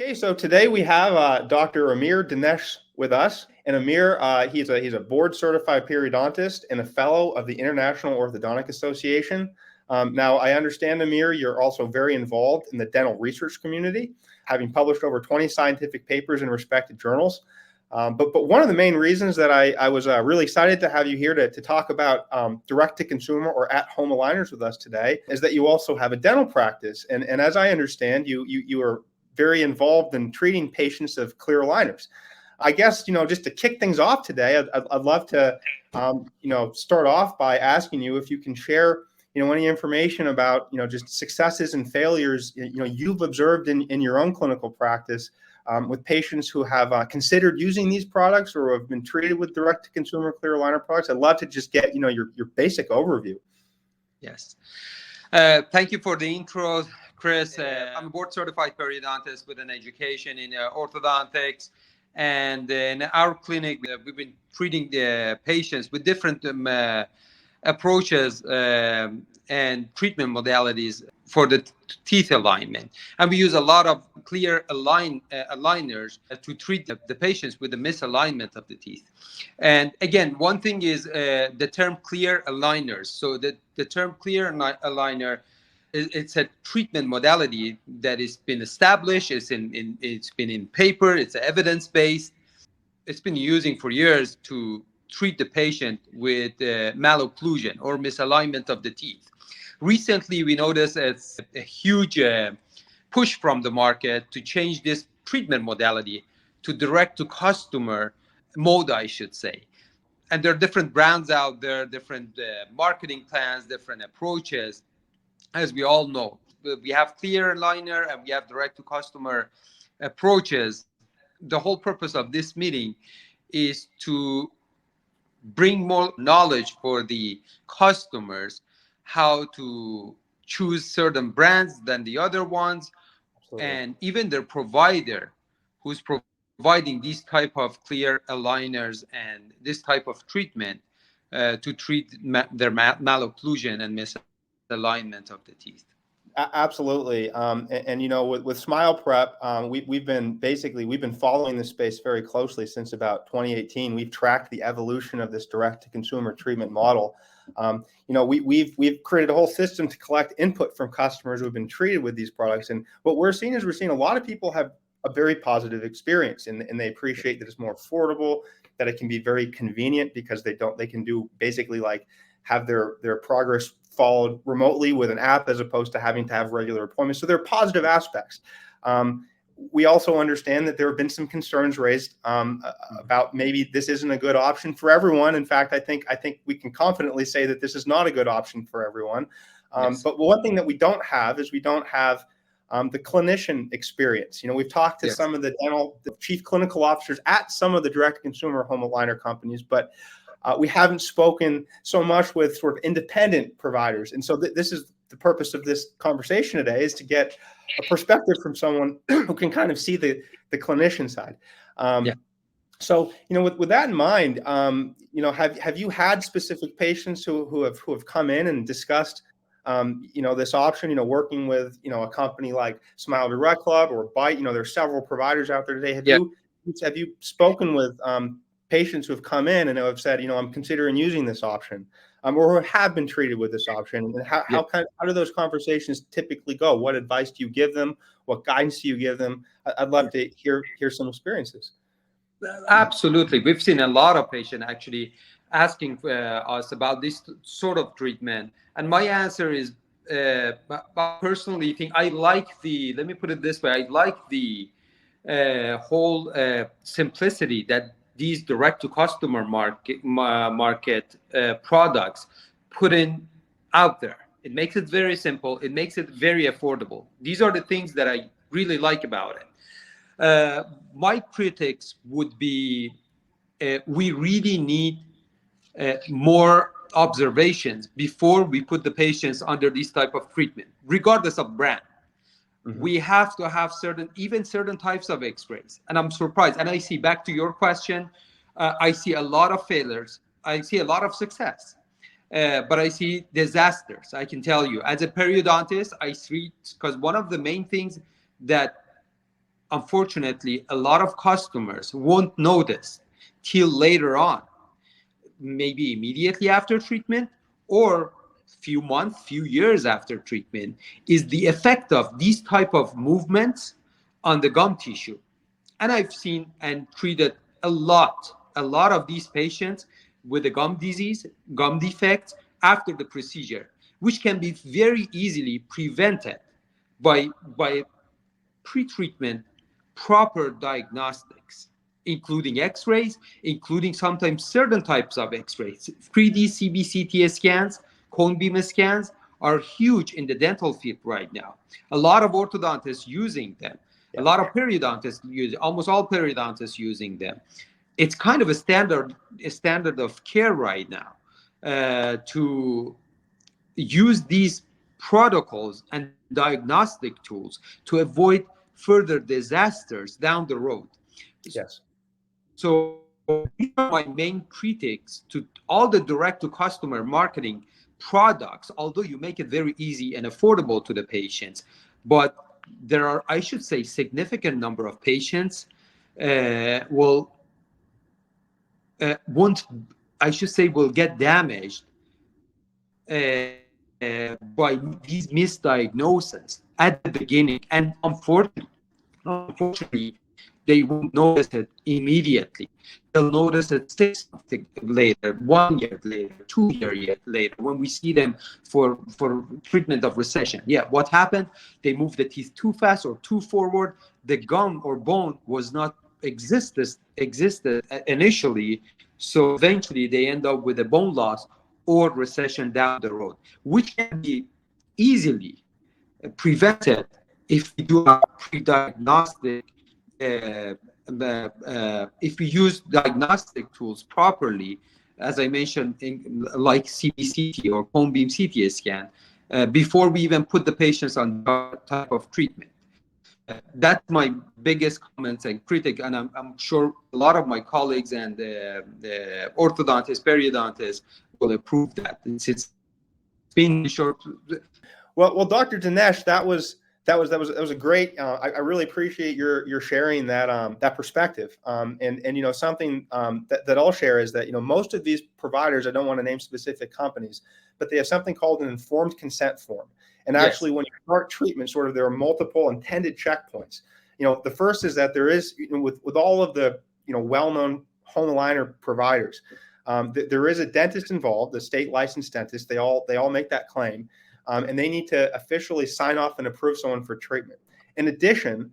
Okay, so today we have Dr. Amir Danesh with us, and Amir, he's a board-certified periodontist and a fellow of the International Orthodontic Association. Now, I understand, Amir, you're also very involved in the dental research community, having published over 20 scientific papers in respected journals. But one of the main reasons that I was really excited to have you here to talk about direct-to-consumer or at-home aligners with us today is that you also have a dental practice. And as I understand, you are very involved in treating patients of clear aligners. I guess, just to kick things off today, I'd love to, start off by asking you if you can share, any information about, just successes and failures, you've observed in your own clinical practice with patients who have considered using these products or have been treated with direct-to-consumer clear aligner products. I'd love to just get, your basic overview. Yes. Thank you for the intro, Chris. I'm a board-certified periodontist with an education in orthodontics. And in our clinic, we've been treating the patients with different approaches and treatment modalities for the teeth alignment. And we use a lot of clear aligners to treat the patients with the misalignment of the teeth. And again, one thing is the term clear aligners. So the term clear aligner, it's a treatment modality that has been established. It's been in paper. It's evidence-based. It's been using for years to treat the patient with malocclusion or misalignment of the teeth. Recently, we noticed it's a huge push from the market to change this treatment modality to direct-to-customer mode, I should say. And there are different brands out there, different marketing plans, different approaches. As we all know, we have clear aligner and we have direct-to-customer approaches. The whole purpose of this meeting is to bring more knowledge for the customers, how to choose certain brands than the other ones. Absolutely. And even their provider who's providing these type of clear aligners and this type of treatment to treat their malocclusion and misalignment of the teeth. Absolutely. With Smile Prep, we've been following this space very closely since about 2018. We've tracked the evolution of this direct-to-consumer treatment model. We've created a whole system to collect input from customers who have been treated with these products. And what we're seeing a lot of people have a very positive experience, and they appreciate that it's more affordable, that it can be very convenient because they can do basically like have their progress followed remotely with an app as opposed to having to have regular appointments. So there are positive aspects. We also understand that there have been some concerns raised about maybe this isn't a good option for everyone. In fact, I think we can confidently say that this is not a good option for everyone. Yes. But one thing that we don't have is the clinician experience. We've talked to yes. some of the chief clinical officers at some of the direct-to-consumer home aligner companies, but we haven't spoken so much with sort of independent providers. And so this is the purpose of this conversation today, is to get a perspective from someone who can kind of see the clinician side. So, with that in mind, have you had specific patients who have come in and discussed, this option, working with, a company like Smile Direct Club or Byte? There's several providers out there today. Have you spoken with patients who have come in and have said, I'm considering using this option, or have been treated with this option? And how do those conversations typically go? What advice do you give them? What guidance do you give them? I'd love to hear some experiences. Absolutely. We've seen a lot of patients actually asking us about this sort of treatment. And my answer is, personally, let me put it this way, I like the whole simplicity that these direct-to-customer market products put in out there. It makes it very simple. It makes it very affordable. These are the things that I really like about it. My critics would be, we really need more observations before we put the patients under this type of treatment, regardless of brand. Mm-hmm. We have to have certain types of x-rays. And I'm surprised. And I see, back to your question, I see a lot of failures. I see a lot of success. But I see disasters. I can tell you, as a periodontist, I see, because one of the main things that unfortunately, a lot of customers won't notice till later on, maybe immediately after treatment or few months, few years after treatment, is the effect of these type of movements on the gum tissue. And I've seen and treated a lot of these patients with a gum disease, gum defect after the procedure, which can be very easily prevented by pre-treatment proper diagnostics, including x-rays, including sometimes certain types of x-rays. 3D CBCT scans, cone beam scans are huge in the dental field right now. A lot of orthodontists using them. A lot of periodontists use, almost all periodontists using them. It's kind of a standard of care right now to use these protocols and diagnostic tools to avoid further disasters down the road. Yes. So these are my main critiques to all the direct-to-customer marketing products, although you make it very easy and affordable to the patients. But there are, I should say, significant number of patients will get damaged by these misdiagnoses at the beginning, and unfortunately, they won't notice it immediately. They'll notice it 6 months later, 1 year later, 2 years later, when we see them for treatment of recession. Yeah, what happened? They moved the teeth too fast or too forward. The gum or bone was not existed initially, so eventually they end up with a bone loss or recession down the road, which can be easily prevented if we do a pre-diagnostic, if we use diagnostic tools properly, as I mentioned, like CBCT or cone beam CT scan, before we even put the patients on that type of treatment. That's my biggest comments and critic, and I'm sure a lot of my colleagues and the orthodontists, periodontists will approve that. It's been short. Well, Dr. Danesh, that was a great. I really appreciate your sharing that perspective. And something that I'll share is that most of these providers, I don't want to name specific companies, but they have something called an informed consent form. And actually, when you start treatment, there are multiple intended checkpoints. The first is that there is, with all of the well-known home aligner providers, there is a dentist involved, the state licensed dentist. They all make that claim. And they need to officially sign off and approve someone for treatment. In addition,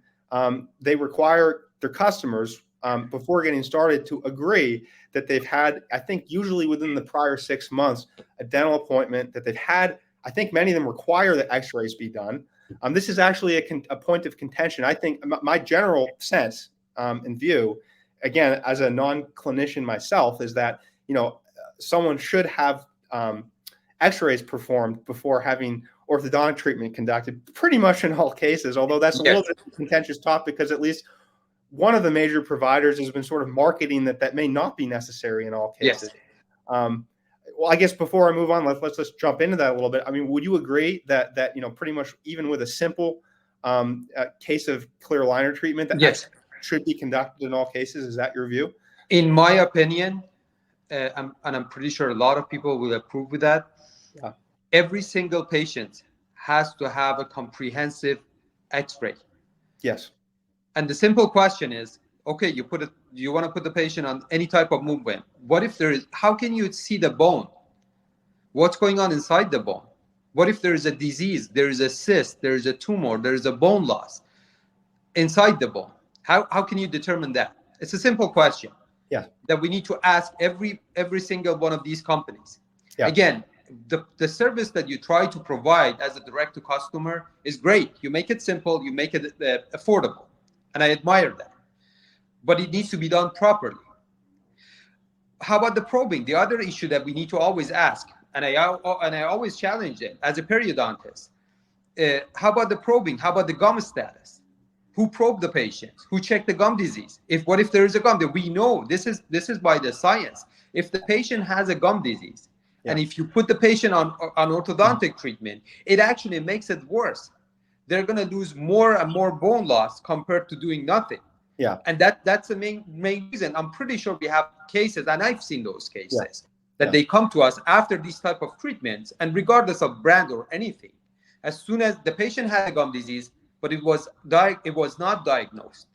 they require their customers, before getting started, to agree that they've had, I think usually within the prior 6 months, a dental appointment, that they've had. I think many of them require that x-rays be done. This is actually a point of contention. I think my general sense and view, again, as a non-clinician myself, is that someone should have x-rays performed before having orthodontic treatment conducted, pretty much in all cases, although that's a little bit of a contentious topic, because at least one of the major providers has been marketing that may not be necessary in all cases. Well, I guess before I move on, let's just jump into that a little bit. I mean, would you agree that pretty much even with a simple case of clear aligner treatment, that should be conducted in all cases? Is that your view? In my opinion, and I'm pretty sure a lot of people will approve with that. Yeah. Every single patient has to have a comprehensive x-ray. Yes. And the simple question is, okay, you want to put the patient on any type of movement. What if how can you see the bone? What's going on inside the bone? What if there is a disease, there is a cyst, there is a tumor, there is a bone loss inside the bone? How can you determine that? It's a simple question. Yeah. That we need to ask every single one of these companies. Yeah. Again, the service that you try to provide as a direct to customer is great. You make it simple, you make it affordable, and I admire that. But it needs to be done properly. How about the probing? The other issue that we need to always ask, and I always challenge it as a periodontist. How about the probing? How about the gum status? Who probed the patient? Who checked the gum disease? What if there is a gum that we know? This is by the science. If the patient has a gum disease, and if you put the patient on orthodontic treatment, it actually makes it worse. they're going to lose more and more bone loss compared to doing nothing. Yeah. And that's the main reason. I'm pretty sure we have cases, and I've seen those cases, that they come to us after these type of treatments, and regardless of brand or anything, as soon as the patient had a gum disease, but it was not diagnosed,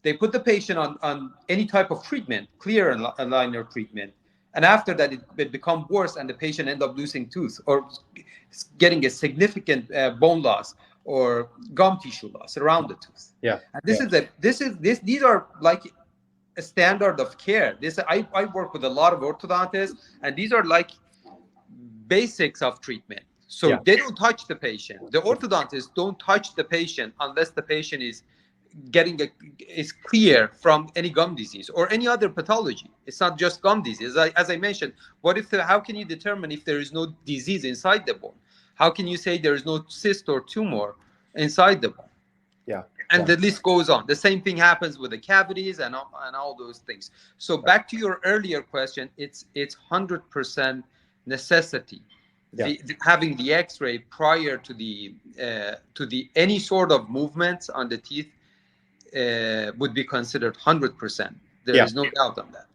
they put the patient on any type of treatment, clear aligner treatment, and after that it become worse, and the patient end up losing tooth or getting a significant bone loss or gum tissue loss around the tooth. Yeah. And these are like a standard of care. I work with a lot of orthodontists, and these are like basics of treatment. So they don't touch the patient. The orthodontists don't touch the patient unless the patient is clear from any gum disease or any other pathology. It's not just gum disease. As I mentioned, how can you determine if there is no disease inside the bone? How can you say there is no cyst or tumor inside the bone? Yeah. And the list goes on. The same thing happens with the cavities and all those things. So back to your earlier question, it's 100% necessity. Having the X-ray prior to the any sort of movements on the teeth would be considered 100%. There is no doubt on that.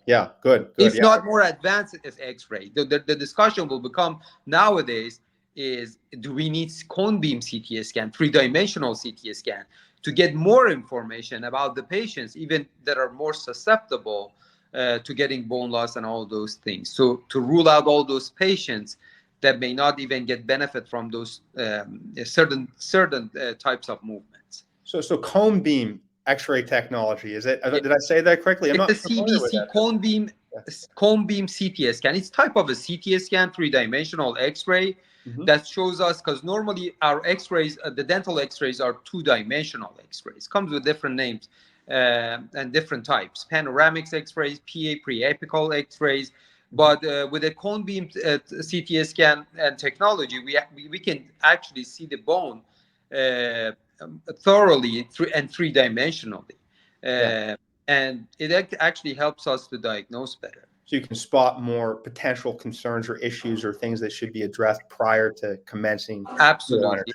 Yeah, good. If not more advanced as X-ray, the discussion will become nowadays is, do we need cone beam CT scan, three-dimensional CT scan, to get more information about the patients, even that are more susceptible to getting bone loss and all those things. So to rule out all those patients that may not even get benefit from those certain types of movements. So cone beam X-ray technology, is it? Did I say that correctly? It's a CBC, cone beam CT scan. It's type of a CT scan, three-dimensional X-ray that shows us, because normally our X-rays, the dental X-rays are two-dimensional X-rays. Comes with different names and different types. Panoramic X-rays, PA, pre-apical X-rays. But with a cone beam CT scan and technology, we can actually see the bone thoroughly and three-dimensionally. And it actually helps us to diagnose better. So you can spot more potential concerns or issues or things that should be addressed prior to commencing. Absolutely.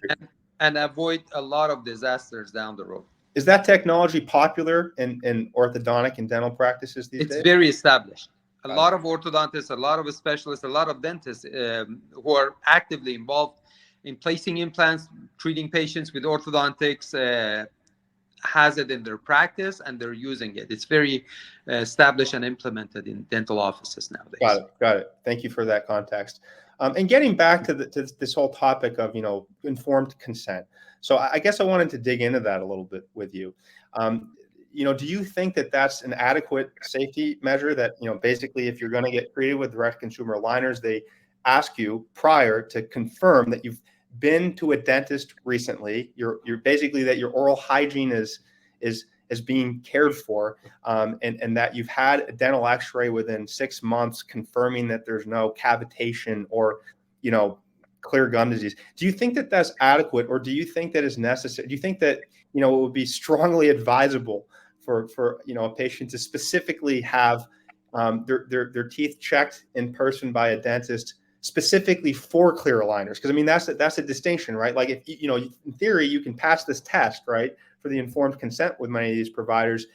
And avoid a lot of disasters down the road. Is that technology popular in orthodontic and dental practices these days? It's very established. A lot of orthodontists, a lot of specialists, a lot of dentists who are actively involved in placing implants, treating patients with orthodontics, has it in their practice, and they're using it. It's very established and implemented in dental offices nowadays. Got it. Thank you for that context. And getting back to this whole topic of informed consent. So I guess I wanted to dig into that a little bit with you. Do you think that that's an adequate safety measure? That basically, if you're going to get treated with direct consumer aligners, they ask you prior to confirm that you've been to a dentist recently. You're basically that your oral hygiene is being cared for, and that you've had a dental X-ray within 6 months confirming that there's no cavitation or clear gum disease. Do you think that that's adequate, or do you think that is necessary? Do you think that it would be strongly advisable for a patient to specifically have their teeth checked in person by a dentist specifically for clear aligners? Because that's a distinction, right? Like, if in theory you can pass this test, right, for the informed consent with many of these providers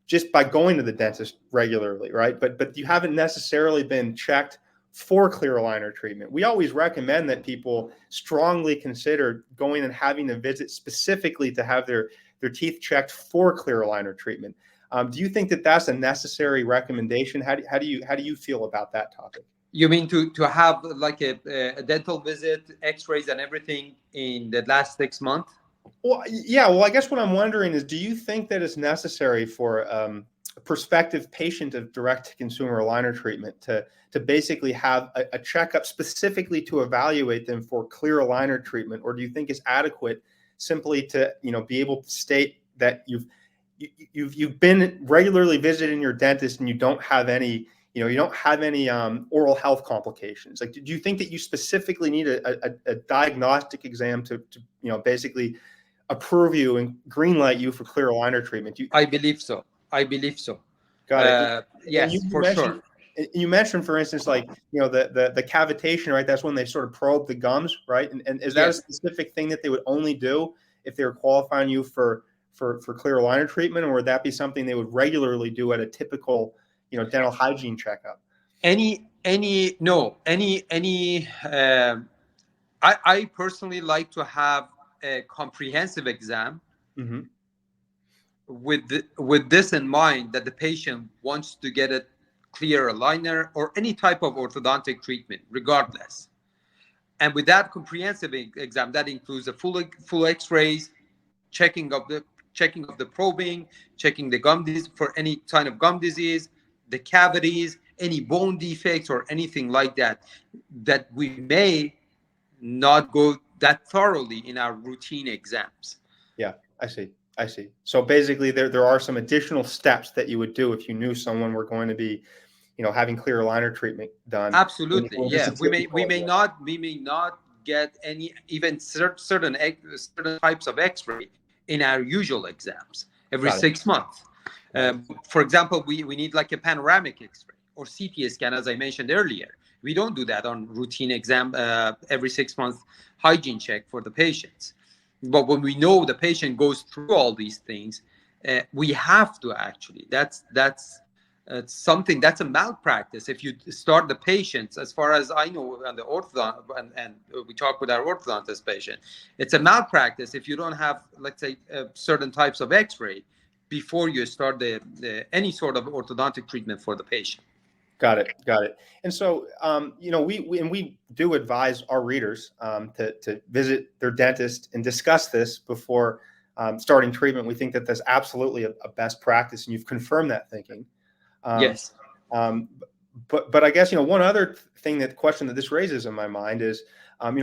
just by going to the dentist regularly, right? But you haven't necessarily been checked for clear aligner treatment. We always recommend that people strongly consider going and having a visit specifically to have their teeth checked for clear aligner treatment. Do you think that that's a necessary recommendation? How do you feel about that topic? You mean to have like a dental visit, X-rays and everything in the last 6 months? Well, yeah. Well, I guess what I'm wondering is, do you think that it's necessary for a prospective patient of direct-to-consumer aligner treatment to basically have a checkup specifically to evaluate them for clear aligner treatment, or do you think it's adequate simply to be able to state that you've been regularly visiting your dentist and you don't have any oral health complications? Like, do you think that you specifically need a diagnostic exam to basically approve you and green light you for clear aligner treatment? I believe so. Got it. Yes, for sure. You mentioned, for instance, like, the cavitation, right? That's when they sort of probe the gums, right? And is that a Yes. specific thing that they would only do if they were qualifying you for clear aligner treatment, or would that be something they would regularly do at a typical, dental hygiene checkup? I personally like to have a comprehensive exam Mm-hmm. with this in mind, that the patient wants to get a clear aligner or any type of orthodontic treatment, regardless. And with that comprehensive exam, that includes a full X-rays, checking of the probing, checking the gum disease for any kind of gum disease, the cavities, any bone defects or anything like that, that we may not go that thoroughly in our routine exams. Yeah, I see. So basically, there are some additional steps that you would do if you knew someone were going to be, having clear aligner treatment done. Absolutely, Just yeah. We may not get any even certain types of X-ray in our usual exams every Got it. 6 months. For example, we need like a panoramic X-ray or CT scan, as I mentioned earlier. We don't do that on routine exam every 6 months hygiene check for the patients. But when we know the patient goes through all these things, we have to actually. That's something that's a malpractice. If you start the patients, as far as I know, and the orthodont, and we talk with our orthodontist patient, it's a malpractice if you don't have, let's say, certain types of X-ray before you start any sort of orthodontic treatment for the patient. Got it. And so, we do advise our readers to visit their dentist and discuss this before starting treatment. We think that that's absolutely a best practice, and you've confirmed that thinking. Yes. But I guess, one other question that this raises in my mind is,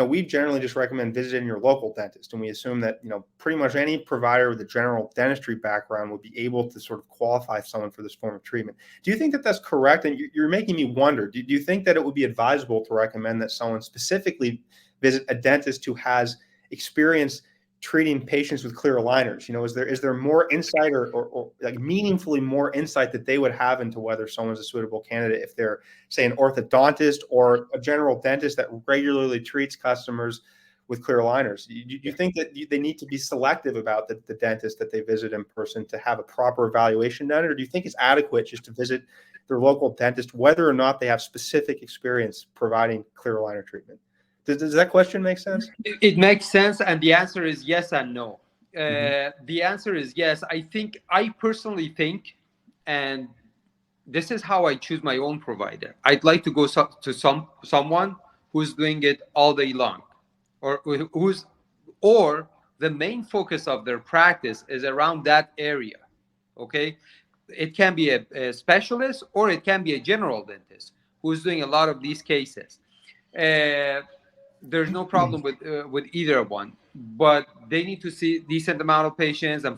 we generally just recommend visiting your local dentist, and we assume that, pretty much any provider with a general dentistry background would be able to sort of qualify someone for this form of treatment. Do you think that that's correct? And you're making me wonder, do you think that it would be advisable to recommend that someone specifically visit a dentist who has experience treating patients with clear aligners? Is there more insight or like meaningfully more insight that they would have into whether someone's a suitable candidate if they're, say, an orthodontist or a general dentist that regularly treats customers with clear aligners? Do you think that they need to be selective about the dentist that they visit in person to have a proper evaluation done, or do you think it's adequate just to visit their local dentist whether or not they have specific experience providing clear aligner treatment? Does that question make sense? It makes sense, and the answer is yes and no. The answer is yes. I personally think, and this is how I choose my own provider. I'd like to go to someone who's doing it all day long, or the main focus of their practice is around that area. Okay, it can be a specialist, or it can be a general dentist who's doing a lot of these cases. There's no problem with either one, but they need to see decent amount of patients and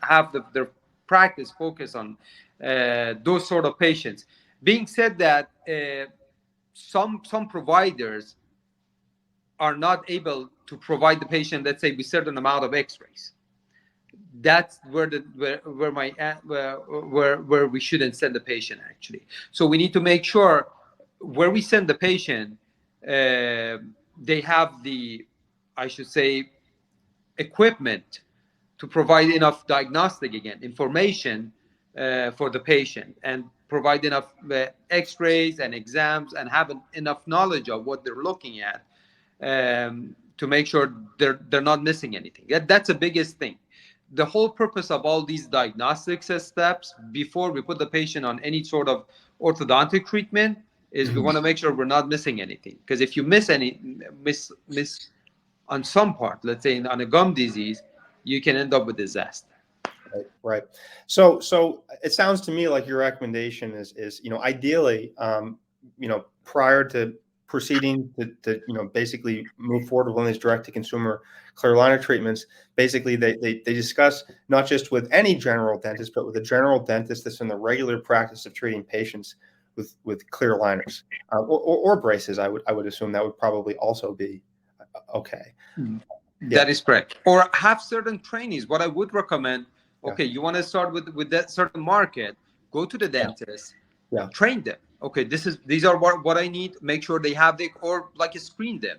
have their practice focus on those sort of patients. Being said that, some providers are not able to provide the patient, let's say, with certain amount of X-rays. That's where we shouldn't send the patient, actually. So we need to make sure where we send the patient, they have the, I should say, equipment to provide enough diagnostic information for the patient, and provide enough X-rays and exams, and have enough knowledge of what they're looking at, to make sure they're not missing anything. That's the biggest thing. The whole purpose of all these diagnostic steps before we put the patient on any sort of orthodontic treatment is we want to make sure we're not missing anything. Because if you miss on some part, let's say on a gum disease, you can end up with disaster. Right. So it sounds to me like your recommendation is ideally, prior to proceeding to basically move forward with one of these direct to consumer clear aligner treatments, basically they discuss not just with any general dentist, but with a general dentist that's in the regular practice of treating patients with clear aligners, or braces. I would assume that would probably also be okay. That is correct. Or have certain trainees. What I would recommend, okay, you want to start with that certain market, go to the dentist, train them. okay, these are what I need. Make sure they have or like screen them.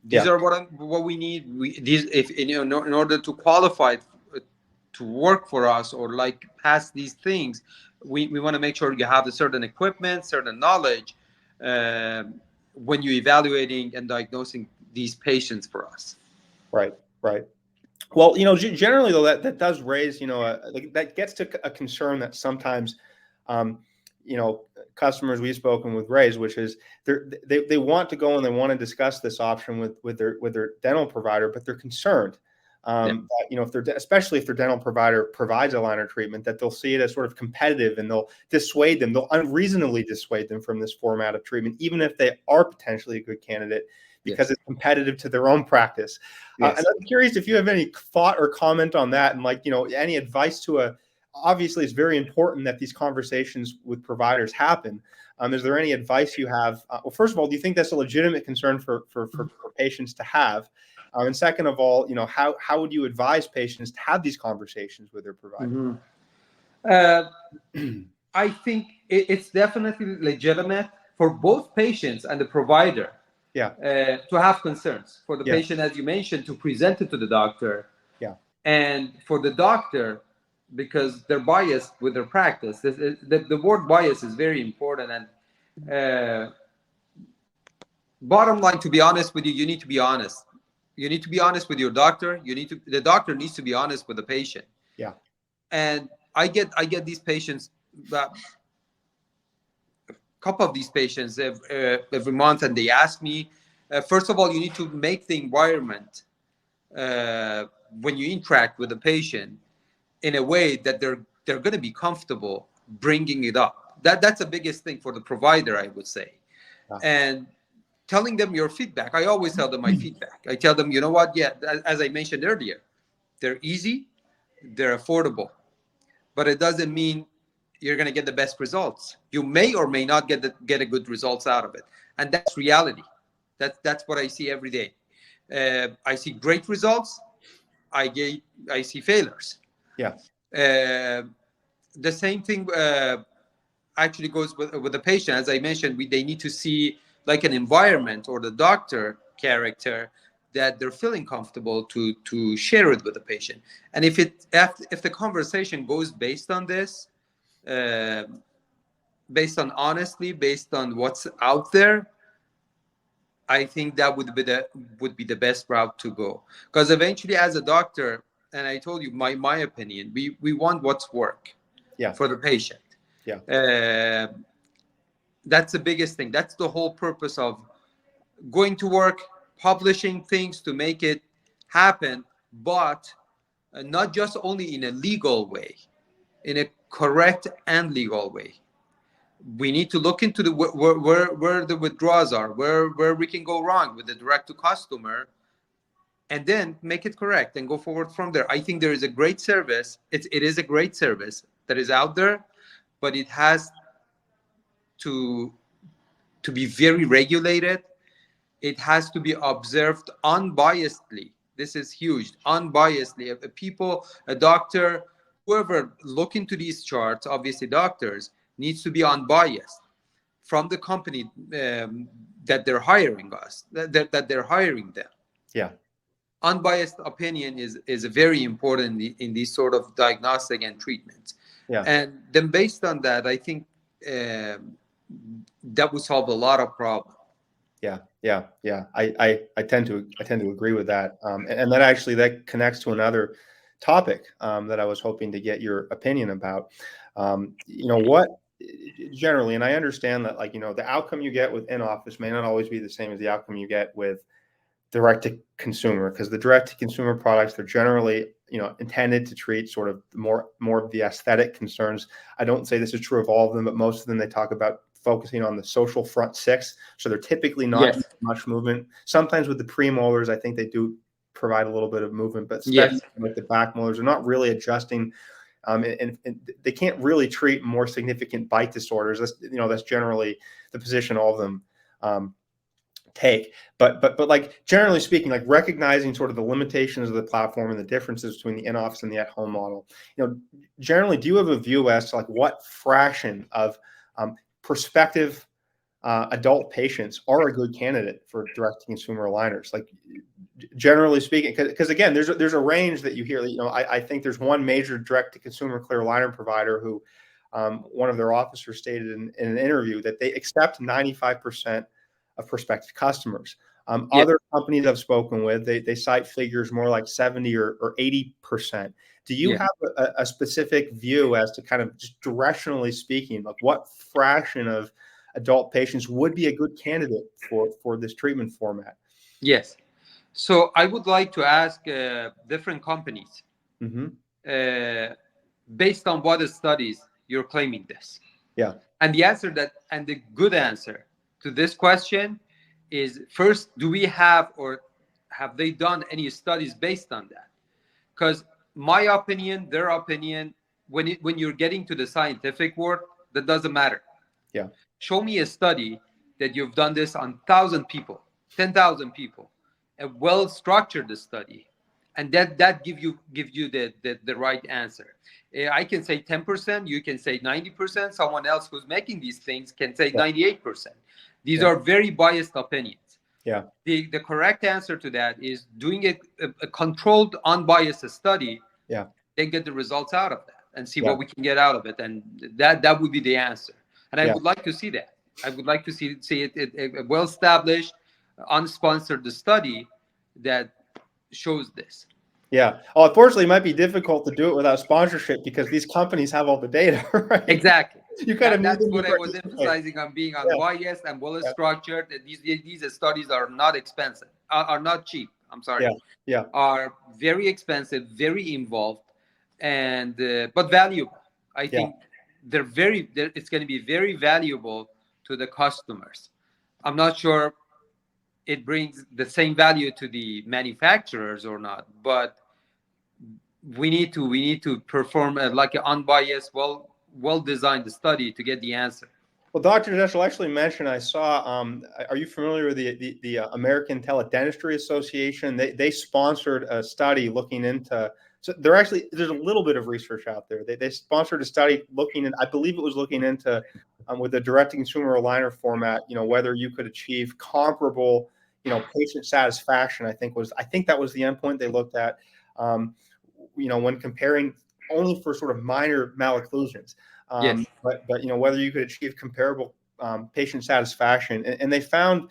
These Yeah. are what we need. These, if in order to qualify to work for us or like pass these things, we want to make sure you have a certain equipment, certain knowledge when you're evaluating and diagnosing these patients for us. Right. Right. Well, generally though, that does raise, that gets to a concern that sometimes, um, customers we've spoken with raise, which is they want to go and they want to discuss this option with their dental provider, but they're concerned that, if especially if their dental provider provides aligner treatment, that they'll see it as sort of competitive and they'll dissuade them, they'll unreasonably dissuade them from this format of treatment, even if they are potentially a good candidate, because it's competitive to their own practice. And I'm curious if you have any thought or comment on that, and any advice to obviously it's very important that these conversations with providers happen. Is there any advice you have? Well, first of all, do you think that's a legitimate concern for patients to have? And second of all, how would you advise patients to have these conversations with their provider? I think it's definitely legitimate for both patients and the provider to have concerns. For the patient, as you mentioned, to present it to the doctor. And for the doctor, because they're biased with their practice. The word bias is very important. And bottom line, to be honest with you, you need to be honest. You need to be honest with your doctor. The doctor needs to be honest with the patient. And I get these patients, a couple of these patients every month, and they ask me, first of all, you need to make the environment when you interact with the patient in a way that they're going to be comfortable bringing it up. That's the biggest thing for the provider, I would say. And telling them your feedback. I always tell them my feedback. I tell them, you know what? Yeah, as I mentioned earlier, they're easy, they're affordable, but it doesn't mean you're going to get the best results. You may or may not get a good results out of it, and that's reality. That's what I see every day. I see great results. I see failures. The same thing actually goes with the patient. As I mentioned, they need to see like an environment or the doctor character that they're feeling comfortable to share it with the patient. And if the conversation goes based on this, based on honesty, based on what's out there, I think that would be the best route to go. Because eventually, as a doctor, and I told you my opinion, we want what's work for the patient. That's the biggest thing. That's the whole purpose of going to work, publishing things to make it happen, but not just only in a legal way, in a correct and legal way. We need to look into where the withdrawals are, where we can go wrong with the direct to customer, and then make it correct and go forward from there. I think there is a great service. It is a great service that is out there, but it has to be very regulated. It has to be observed unbiasedly. This is huge. Unbiasedly. A doctor, whoever look into these charts, obviously doctors, needs to be unbiased from the company that they're hiring us, that they're hiring them. Unbiased opinion is very important in these sort of diagnostic and treatments. And then based on that, I think that would solve a lot of problems. I tend to agree with that. And that connects to another topic that I was hoping to get your opinion about. What generally, and I understand that the outcome you get with in-office may not always be the same as the outcome you get with direct to consumer, because the direct to consumer products, they're generally intended to treat sort of more of the aesthetic concerns. I don't say this is true of all of them, but most of them, they talk about focusing on the social front six. So they're typically not much movement. Sometimes with the premolars, I think they do provide a little bit of movement, but especially with the back molars, they're not really adjusting. And they can't really treat more significant bite disorders. That's generally the position all of them take. But like generally speaking, like recognizing sort of the limitations of the platform and the differences between the in-office and the at-home model. Generally, do you have a view as to like what fraction of prospective adult patients are a good candidate for direct-to-consumer aligners. Like, generally speaking, because again, there's a range that you hear. You know, I think there's one major direct-to-consumer clear aligner provider who, one of their officers stated in an interview that they accept 95% of prospective customers. Other companies I've spoken with, they cite figures more like 70 or 80%. Do you have a specific view as to kind of just directionally speaking, like what fraction of adult patients would be a good candidate for this treatment format? Yes. So I would like to ask different companies, based on what studies you're claiming this. Yeah. And the good answer to this question is, first, do we have or have they done any studies based on that? Because my opinion, their opinion, when you're getting to the scientific world, that doesn't matter. Yeah. Show me a study that you've done this on 1,000 people, 10,000 people, a well-structured study, and that give you the right answer. I can say 10%, you can say 90%, someone else who's making these things can say 98%. These are very biased opinions. Yeah. The correct answer to that is doing a controlled, unbiased study. Yeah. Then get the results out of that and see what we can get out of it, and that would be the answer. And I would like to see that. I would like to see a well-established, unsponsored study that shows this. Yeah. Oh, unfortunately, it might be difficult to do it without sponsorship because these companies have all the data, right? Exactly. You kind of that's what I was emphasizing on being unbiased and well-structured. These studies are not expensive, are not cheap. I'm sorry. Yeah. Are very expensive, very involved, and but valuable. I think it's going to be very valuable to the customers. I'm not sure it brings the same value to the manufacturers or not, but we need to perform like an unbiased, well-designed study to get the answer. Well, Dr. Danesh will actually mention, I saw, are you familiar with the American Dentistry Association? They sponsored a study looking into, so there's a little bit of research out there. They sponsored a study looking in, I believe it was looking into, with the direct-to-consumer aligner format, you know, whether you could achieve comparable, you know, patient satisfaction, I think that was the endpoint they looked at, you know, when comparing only for sort of minor malocclusions. But you know, whether you could achieve comparable patient satisfaction, and they found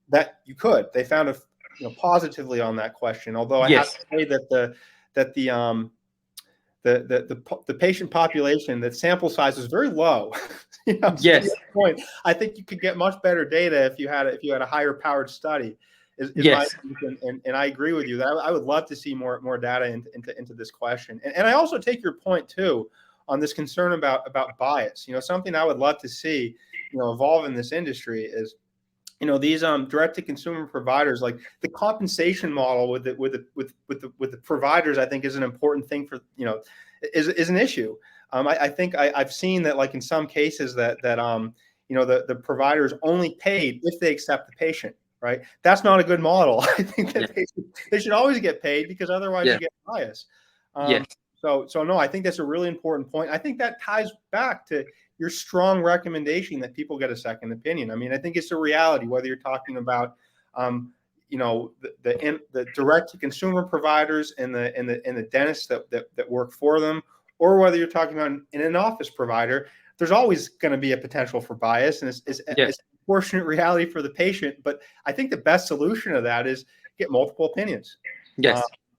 that you could. They found positively on that question. Although I have to say that the patient population, that sample size is very low. You know, to your point, I think you could get much better data if you had a higher powered study. My opinion, and I agree with you that I would love to see more data into this question. And I also take your point too on this concern about bias. You know, something I would love to see, you know, evolve in this industry is, you know, these direct to consumer providers, like the compensation model with the providers, I think is an important thing for, you know, is an issue. I think I've seen that, like in some cases that you know, the provider is only paid if they accept the patient. Right. That's not a good model. I think that they should always get paid, because otherwise you get bias. So no, I think that's a really important point. I think that ties back to your strong recommendation that people get a second opinion. I mean, I think it's a reality, whether you're talking about, you know, the direct to consumer providers and the dentists that work for them, or whether you're talking about an in-office provider. There's always going to be a potential for bias, and it's a fortunate reality for the patient. But I think the best solution to that is get multiple opinions.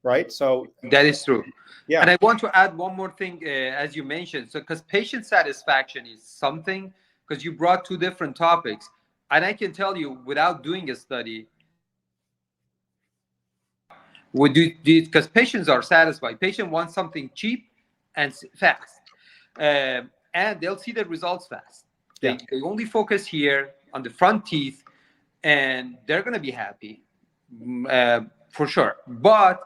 Right. So that is true. Yeah. And I want to add one more thing, as you mentioned. So, because patient satisfaction is something, because you brought two different topics, and I can tell you, without doing a study, would do because patients are satisfied. Patient wants something cheap and fast, and they'll see the results fast. They only focus here on the front teeth, and they're going to be happy for sure. But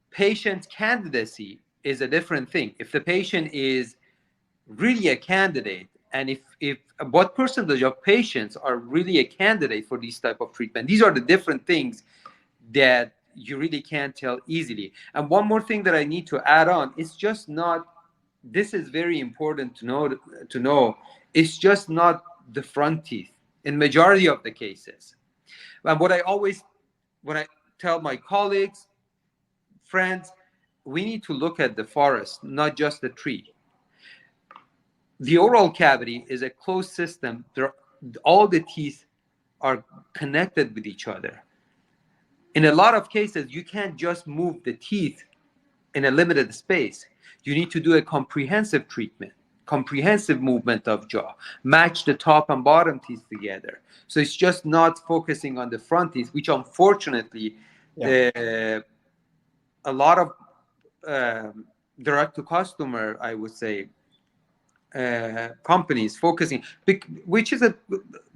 patient candidacy is a different thing. If the patient is really a candidate, and if what percentage of patients are really a candidate for this type of treatment, these are the different things that you really can't tell easily. And one more thing that I need to add on, it's just not, this is very important to know, it's just not the front teeth in majority of the cases. And when I tell my colleagues, friends, we need to look at the forest, not just the tree. The oral cavity is a closed system. All the teeth are connected with each other. In a lot of cases, you can't just move the teeth in a limited space. You need to do a comprehensive treatment, comprehensive movement of jaw, match the top and bottom teeth together. So it's just not focusing on the front teeth, which unfortunately, a lot of direct to customer, I would say, companies focusing, which is a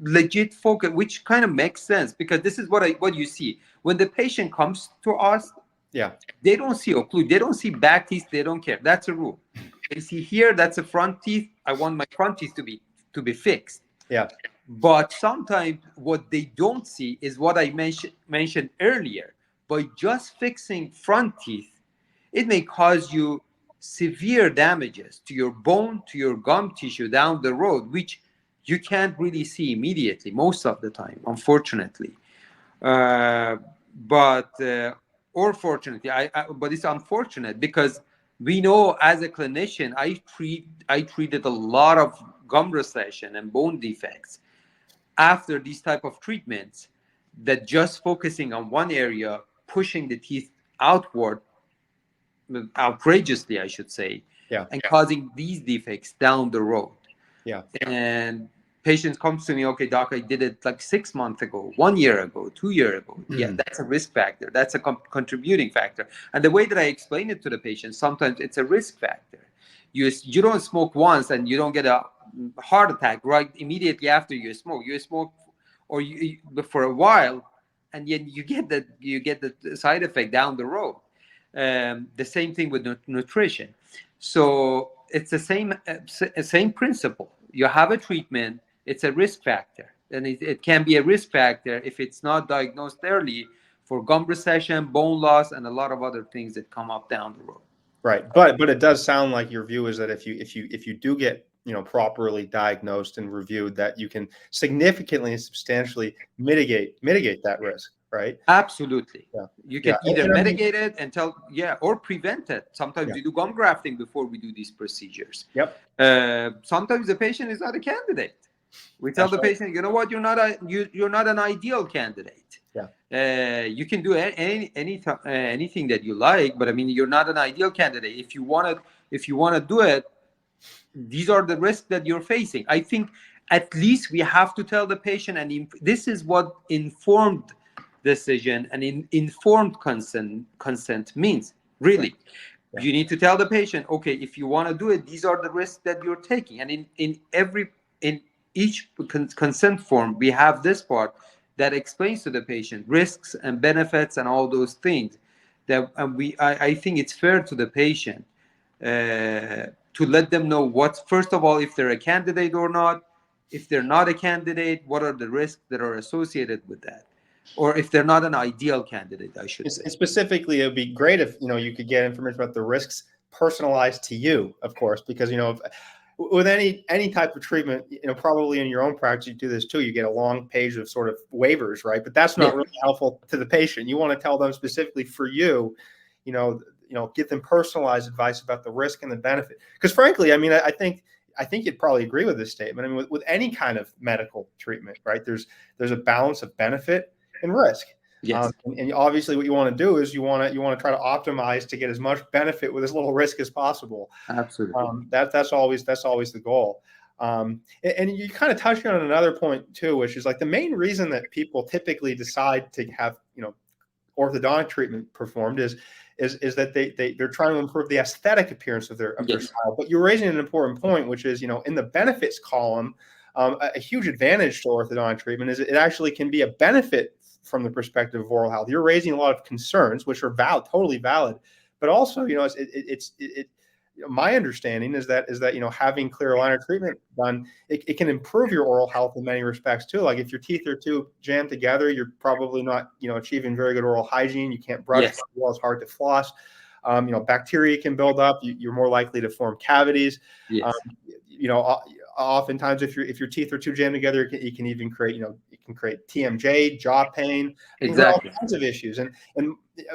legit focus, which kind of makes sense, because this is what you see when the patient comes to us. They don't see occlude, they don't see back teeth, they don't care. That's a rule. They see here, that's a front teeth, I want my front teeth to be fixed. But sometimes what they don't see is what I mentioned earlier. By just fixing front teeth, it may cause you severe damages to your bone, to your gum tissue down the road, which you can't really see immediately most of the time, unfortunately. Or fortunately, but it's unfortunate, because we know as a clinician, I treated a lot of gum recession and bone defects after these type of treatments, that just focusing on one area, pushing the teeth outward, outrageously, I should say, and causing these defects down the road. And patients come to me, okay, doc, I did it like 6 months ago, 1 year ago, 2 years ago. That's a risk factor. That's a contributing factor. And the way that I explain it to the patient, sometimes it's a risk factor. You don't smoke once and you don't get a heart attack right immediately after you smoke. You smoke or you for a while, and yet you get the side effect down the road. The same thing with nutrition. So it's the same principle. You have a treatment, it's a risk factor. And it can be a risk factor if it's not diagnosed early for gum recession, bone loss, and a lot of other things that come up down the road. Right. But it does sound like your view is that if you do get properly diagnosed and reviewed, that you can significantly and substantially mitigate that risk. Right. Absolutely. You can either mitigate it and or prevent it. Sometimes we do gum grafting before we do these procedures. Sometimes the patient is not a candidate. We tell the patient, you know what, you're not an ideal candidate. You can do anything that you like, but I mean, you're not an ideal candidate. If you want to do it, these are the risks that you're facing. I think at least we have to tell the patient, and this is what informed decision and informed consent means. Really, you need to tell the patient, okay, if you want to do it, these are the risks that you're taking. And in each consent form, we have this part that explains to the patient risks and benefits and all those things. That I think it's fair to the patient to let them know first of all, if they're a candidate or not. If they're not a candidate, what are the risks that are associated with that? Or if they're not an ideal candidate, I should say. Specifically, it would be great if you could get information about the risks personalized to you, of course, because with any type of treatment, probably in your own practice you do this too. You get a long page of sort of waivers, right? But that's not really helpful to the patient. You want to tell them specifically for you, give them personalized advice about the risk and the benefit. Because frankly, I mean, I think you'd probably agree with this statement. I mean, with any kind of medical treatment, right? There's a balance of benefit and risk. And obviously what you want to do is you want to try to optimize to get as much benefit with as little risk as possible. Absolutely. That's always the goal. And you kind of touched on another point too, which is like the main reason that people typically decide to have, orthodontic treatment performed is that they're trying to improve the aesthetic appearance of their smile. But you're raising an important point, which is, in the benefits column, a huge advantage to orthodontic treatment is it actually can be a benefit from the perspective of oral health. You're raising a lot of concerns, which are totally valid, but also, my understanding is that having clear aligner treatment done, it can improve your oral health in many respects too. Like if your teeth are too jammed together, you're probably not, achieving very good oral hygiene. You can't brush well, it's hard to floss. Bacteria can build up. You're more likely to form cavities. oftentimes if your teeth are too jammed together, it can even create, it can create TMJ, jaw pain, it can create all kinds of issues. And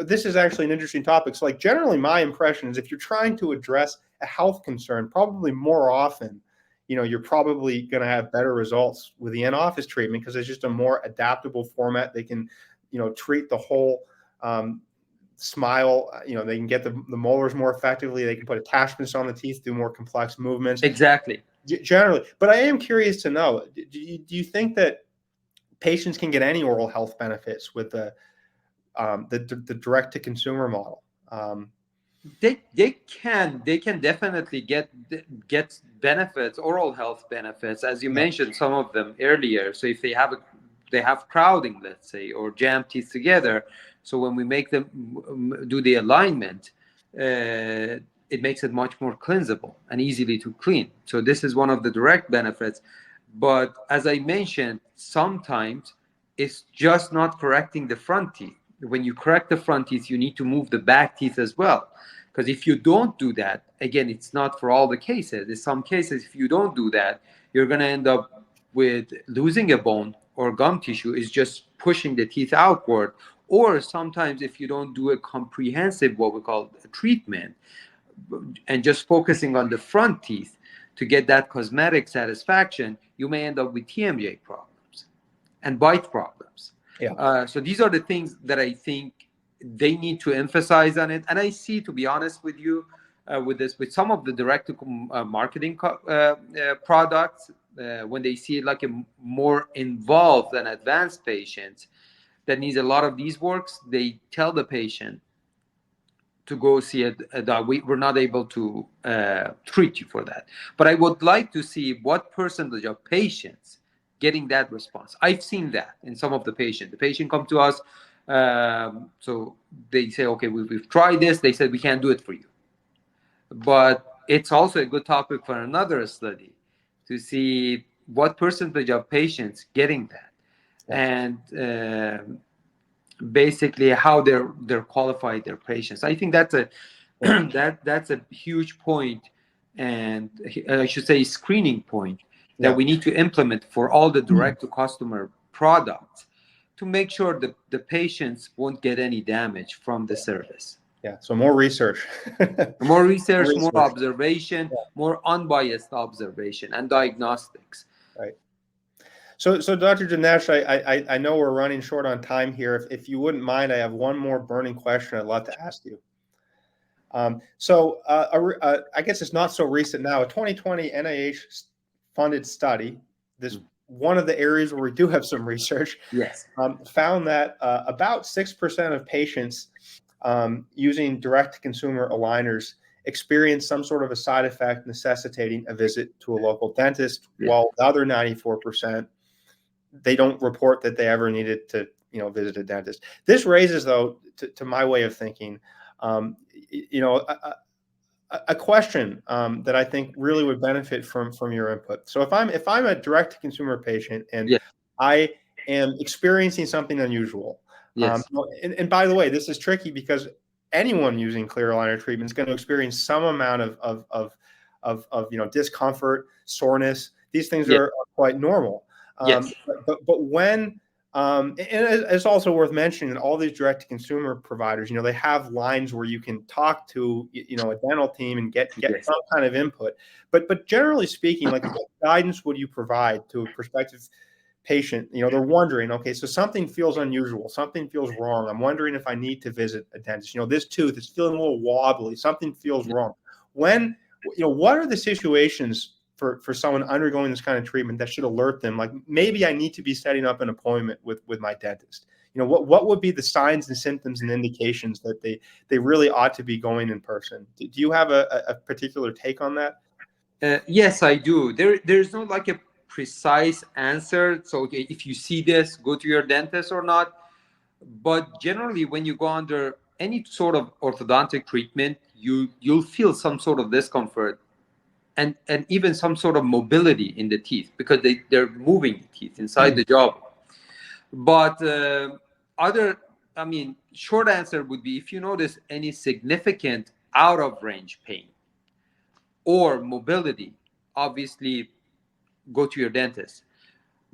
this is actually an interesting topic. So like generally my impression is if you're trying to address a health concern, probably more often, you're probably going to have better results with the in-office treatment because it's just a more adaptable format. They can, treat the whole smile. They can get the molars more effectively. They can put attachments on the teeth, do more complex movements. Exactly. Generally. But I am curious to know, do you think that patients can get any oral health benefits with the direct-to-consumer model? They can definitely get benefits, oral health benefits, as you mentioned some of them earlier. So if they have crowding, let's say, or jam teeth together, so when we make them do the alignment, it makes it much more cleansable and easily to clean. So this is one of the direct benefits. But as I mentioned, sometimes it's just not correcting the front teeth. When you correct the front teeth, you need to move the back teeth as well. Because if you don't do that, again, it's not for all the cases. In some cases, if you don't do that, you're going to end up with losing a bone or gum tissue is just pushing the teeth outward. Or sometimes if you don't do a comprehensive, what we call a treatment, and just focusing on the front teeth to get that cosmetic satisfaction, you may end up with TMJ problems and bite problems. Yeah. So these are the things that I think they need to emphasize on it. And I see, to be honest with you, with some of the direct marketing products, when they see like a more involved and advanced patient that needs a lot of these works, they tell the patient to go see a doc. We're not able to treat you for that. But I would like to see what percentage of patients getting that response. I've seen that in some of the patients. The patient come to us, so they say, okay, we've tried this. They said we can't do it for you. But it's also a good topic for another study to see what percentage of patients getting that, and basically how they're qualified their patients. I think that's a that's a huge point, and I should say screening point that we need to implement for all the direct to customer products to make sure that the patients won't get any damage from the service. Yeah, so more research. More research, more observation, more unbiased observation and diagnostics. Right. So Dr. Danesh, I know we're running short on time here. If you wouldn't mind, I have one more burning question I'd love to ask you. I guess it's not so recent now. A 2020 NIH-funded study, this one of the areas where we do have some research, found that about 6% of patients using direct-to-consumer aligners experience some sort of a side effect necessitating a visit to a local dentist, while the other 94%, they don't report that they ever needed to, visit a dentist. This raises, though, to my way of thinking, a question that I think really would benefit from your input. So if I'm a direct-to-consumer patient and I am experiencing something unusual, and by the way, this is tricky because anyone using clear aligner treatment is going to experience some amount of discomfort, soreness. These things are quite normal. But when and it's also worth mentioning that all these direct-to-consumer providers, they have lines where you can talk to, a dental team and get some kind of input. But generally speaking, like what guidance would you provide to a prospective patient? They're wondering, okay, so something feels unusual, something feels wrong. I'm wondering if I need to visit a dentist. This tooth is feeling a little wobbly, something feels wrong. When, what are the situations for someone undergoing this kind of treatment that should alert them, like maybe I need to be setting up an appointment with my dentist? What would be the signs and symptoms and indications that they really ought to be going in person? Do you have a particular take on that? Yes, I do. There's no like a precise answer. So if you see this, go to your dentist or not. But generally, when you go under any sort of orthodontic treatment, you'll feel some sort of discomfort and even some sort of mobility in the teeth because they're moving the teeth inside the jaw. But short answer would be if you notice any significant out of range pain or mobility, obviously go to your dentist.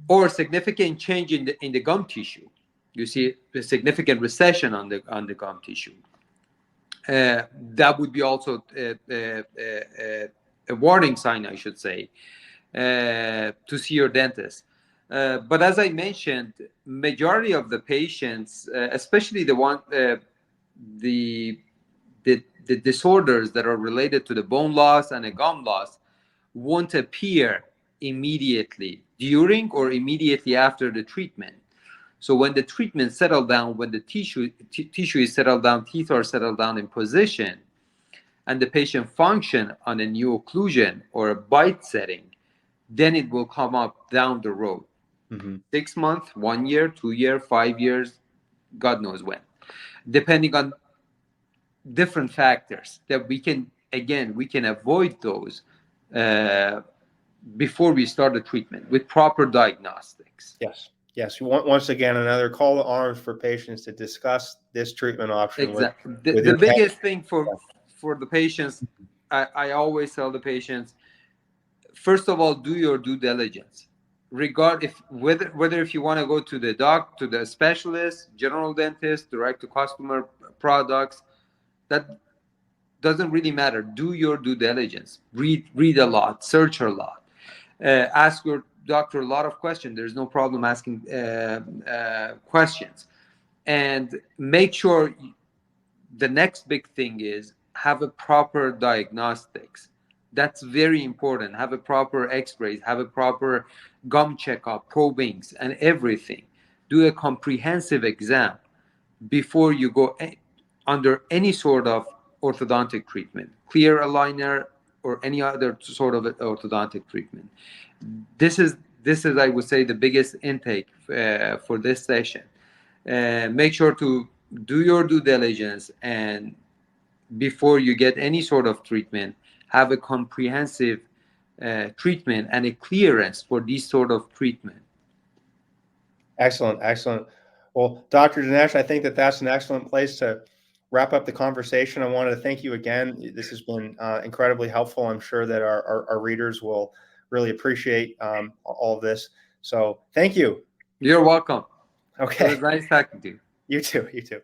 Or significant change in the gum tissue. You see a significant recession on the gum tissue. That would be also a warning sign, I should say, to see your dentist. But as I mentioned, majority of the patients, especially the disorders that are related to the bone loss and the gum loss, won't appear immediately during or immediately after the treatment. So when the treatment settles down, when the tissue is settled down, teeth are settled down in position, and the patient function on a new occlusion or a Byte setting, then it will come up down the road. 6 months, 1 year, 2 years, 5 years, God knows when, depending on different factors that we can avoid those before we start the treatment with proper diagnostics. Yes. Once again, another call to arms for patients to discuss this treatment option. Exactly. The biggest thing for the patients, I always tell the patients, first of all, do your due diligence. Whether if you want to go to the specialist, general dentist, direct to customer products, that doesn't really matter. Do your due diligence. Read a lot, search a lot, ask your doctor a lot of questions. There's no problem asking questions, and make sure. The next big thing is have a proper diagnostics. That's very important. Have a proper x-rays, have a proper gum checkup, probings, and everything. Do a comprehensive exam before you go under any sort of orthodontic treatment, clear aligner or any other sort of orthodontic treatment. This is, I would say, the biggest intake for this session. Make sure to do your due diligence, and before you get any sort of treatment, have a comprehensive treatment and a clearance for this sort of treatment. Excellent. Well, Dr. Danesh, I think that's an excellent place to wrap up the conversation. I wanted to thank you again. This has been incredibly helpful. I'm sure that our readers will really appreciate all of this. So thank you. You're welcome. Okay. It was nice talking to you. You too.